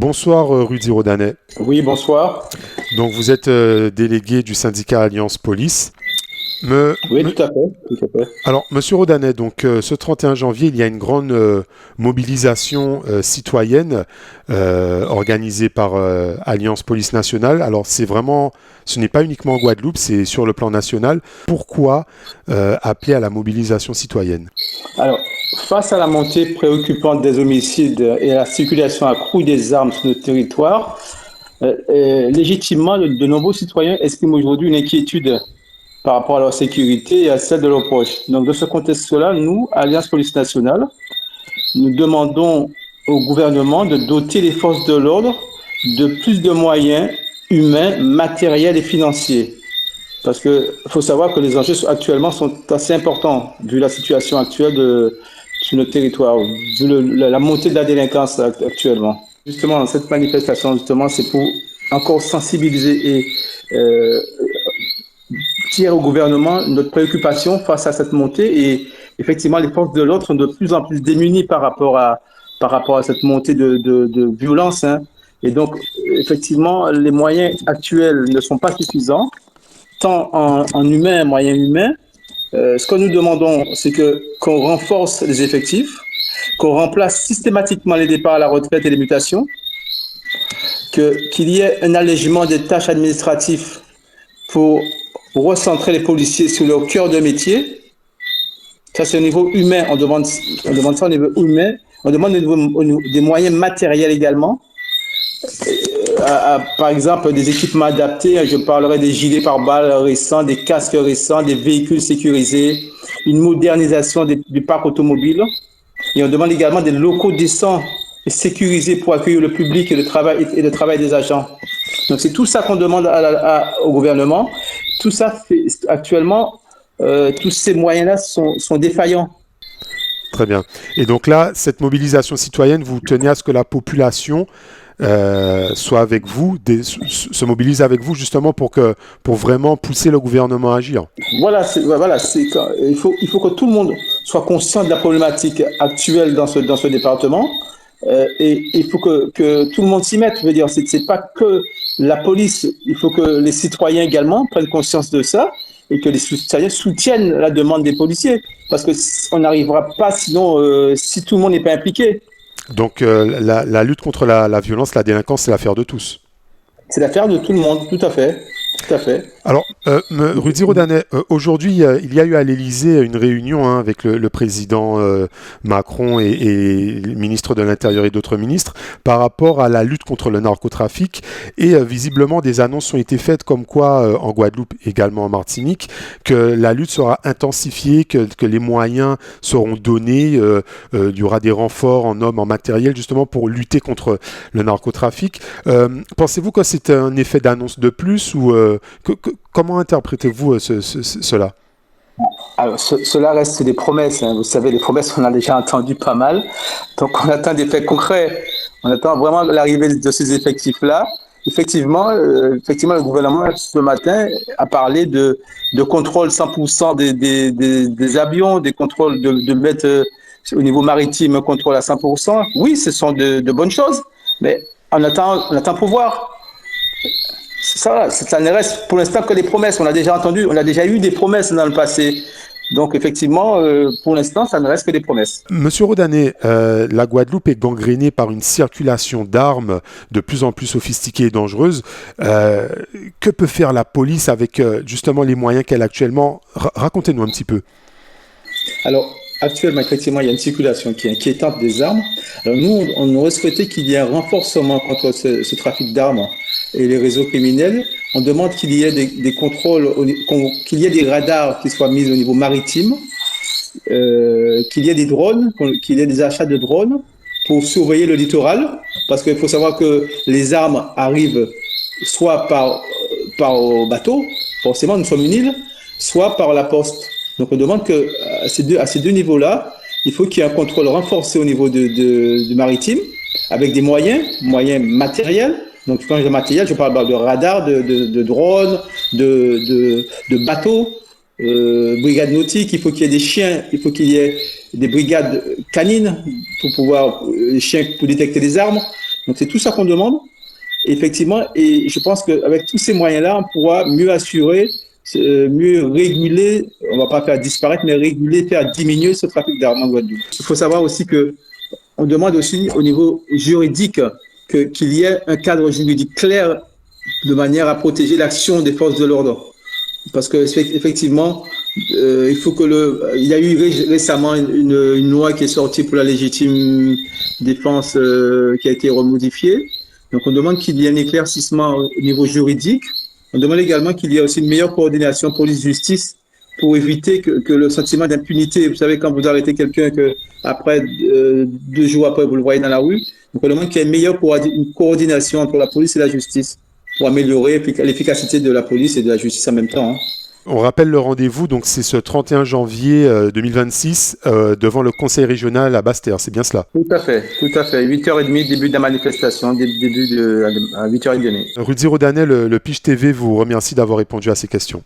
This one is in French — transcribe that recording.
Bonsoir Rudy Rodanet. Oui, bonsoir. Donc vous êtes délégué du syndicat Alliance Police. Me- Oui, me- tout à fait, tout à fait. alors Monsieur Rodanet, donc ce 31 janvier, il y a une grande mobilisation citoyenne organisée par Alliance Police Nationale. Alors ce n'est pas uniquement en Guadeloupe, c'est sur le plan national. Pourquoi appeler à la mobilisation citoyenne? Alors, face à la montée préoccupante des homicides et à la circulation accrue des armes sur notre territoire, légitimement, de nombreux citoyens expriment aujourd'hui une inquiétude par rapport à leur sécurité et à celle de leurs proches. Donc, dans ce contexte-là, nous, Alliance Police Nationale, nous demandons au gouvernement de doter les forces de l'ordre de plus de moyens humains, matériels et financiers. Parce qu'il faut savoir que les enjeux actuellement sont assez importants, vu la situation actuelle sur notre territoire, vu la montée de la délinquance actuellement. Justement, cette manifestation, justement, c'est pour encore sensibiliser et dire au gouvernement notre préoccupation face à cette montée. Et effectivement, les forces de l'ordre sont de plus en plus démunies par rapport à cette montée de violence, hein. Et donc, effectivement, les moyens actuels ne sont pas suffisants tant en humain, moyens humains. Ce que nous demandons, c'est qu'on renforce les effectifs, qu'on remplace systématiquement les départs à la retraite et les mutations, qu'il y ait un allègement des tâches administratives pour recentrer les policiers sur leur cœur de métier. Ça, c'est au niveau humain. On demande ça au niveau humain. On demande au niveau des moyens matériels également. Par exemple, des équipements adaptés. Je parlerai des gilets pare-balles récents, des casques récents, des véhicules sécurisés, une modernisation du parc automobile. Et on demande également des locaux décents et sécurisés pour accueillir le public et le travail des agents. Donc c'est tout ça qu'on demande au gouvernement. Tout ça, actuellement, tous ces moyens-là sont défaillants. Très bien. Et donc là, cette mobilisation citoyenne, vous tenez à ce que la population soit avec vous, se mobilise avec vous justement pour vraiment pousser le gouvernement à agir. Voilà, il faut que tout le monde soit conscient de la problématique actuelle dans ce département. Et il faut que tout le monde s'y mette. Je veux dire, c'est pas que la police, il faut que les citoyens également prennent conscience de ça et que les citoyens soutiennent la demande des policiers. Parce que on n'arrivera pas sinon si tout le monde n'est pas impliqué. Donc la lutte contre la violence, la délinquance, c'est l'affaire de tous. C'est l'affaire de tout le monde, tout à fait. Tout à fait. Alors, Rudy Rodanet, aujourd'hui, il y a eu à l'Élysée une réunion avec le président Macron et le ministre de l'Intérieur et d'autres ministres par rapport à la lutte contre le narcotrafic. Et visiblement, des annonces ont été faites comme quoi, en Guadeloupe, également en Martinique, que la lutte sera intensifiée, que les moyens seront donnés, il y aura des renforts en hommes, en matériel, justement pour lutter contre le narcotrafic. Pensez-vous que c'est un effet d'annonce de plus ou comment interprétez-vous cela? Alors, cela reste des promesses, hein. Vous savez, les promesses, on a déjà entendu pas mal. Donc, on attend des faits concrets. On attend vraiment l'arrivée de ces effectifs-là. Effectivement, le gouvernement, ce matin, a parlé de contrôle 100% des avions, des contrôles de mettre au niveau maritime un contrôle à 100%. Oui, ce sont de bonnes choses, mais on attend pour voir. Ça ne reste pour l'instant que des promesses. On a déjà entendu, on a déjà eu des promesses dans le passé. Donc effectivement, pour l'instant, ça ne reste que des promesses. Monsieur Rodanet, la Guadeloupe est gangrénée par une circulation d'armes de plus en plus sophistiquée et dangereuse. Euh, que peut faire la police avec justement les moyens qu'elle a actuellement? Racontez-nous un petit peu. Alors actuellement, effectivement, il y a une circulation qui est inquiétante des armes. Alors nous, on aurait souhaité qu'il y ait un renforcement contre ce trafic d'armes et les réseaux criminels. On demande qu'il y ait des contrôles, qu'il y ait des radars qui soient mis au niveau maritime, qu'il y ait des drones, qu'il y ait des achats de drones pour surveiller le littoral, parce qu'il faut savoir que les armes arrivent soit par bateau, forcément nous sommes une île, soit par la poste. Donc on demande que à ces deux niveaux-là, il faut qu'il y ait un contrôle renforcé au niveau du maritime, avec des moyens matériels. Donc quand je dis matériel, je parle de radars, de drones, de bateaux, brigades nautiques, il faut qu'il y ait des chiens, il faut qu'il y ait des brigades canines pour pouvoir, les chiens pour détecter les armes. Donc c'est tout ça qu'on demande. Effectivement, et je pense qu'avec tous ces moyens-là, on pourra mieux assurer, mieux réguler, on ne va pas faire disparaître, mais réguler, faire diminuer ce trafic d'armes en Guadeloupe. Il faut savoir aussi que on demande aussi au niveau juridique qu'il y ait un cadre juridique clair de manière à protéger l'action des forces de l'ordre. Parce que effectivement, il faut que il y a eu récemment une loi qui est sortie pour la légitime défense qui a été remodifiée. Donc on demande qu'il y ait un éclaircissement au niveau juridique. On demande également qu'il y ait aussi une meilleure coordination police-justice pour éviter que le sentiment d'impunité, vous savez, quand vous arrêtez quelqu'un, que après 2 jours après, vous le voyez dans la rue. Donc on demande qu'il y ait une meilleure coordination entre la police et la justice pour améliorer l'efficacité de la police et de la justice en même temps. On rappelle le rendez-vous, donc c'est ce 31 janvier 2026 devant le conseil régional à Basse-Terre, c'est bien cela? Tout à fait, tout à fait. 8h30, début de la manifestation, à 8h30. Rudy Rodanet, le Pige TV vous remercie d'avoir répondu à ces questions.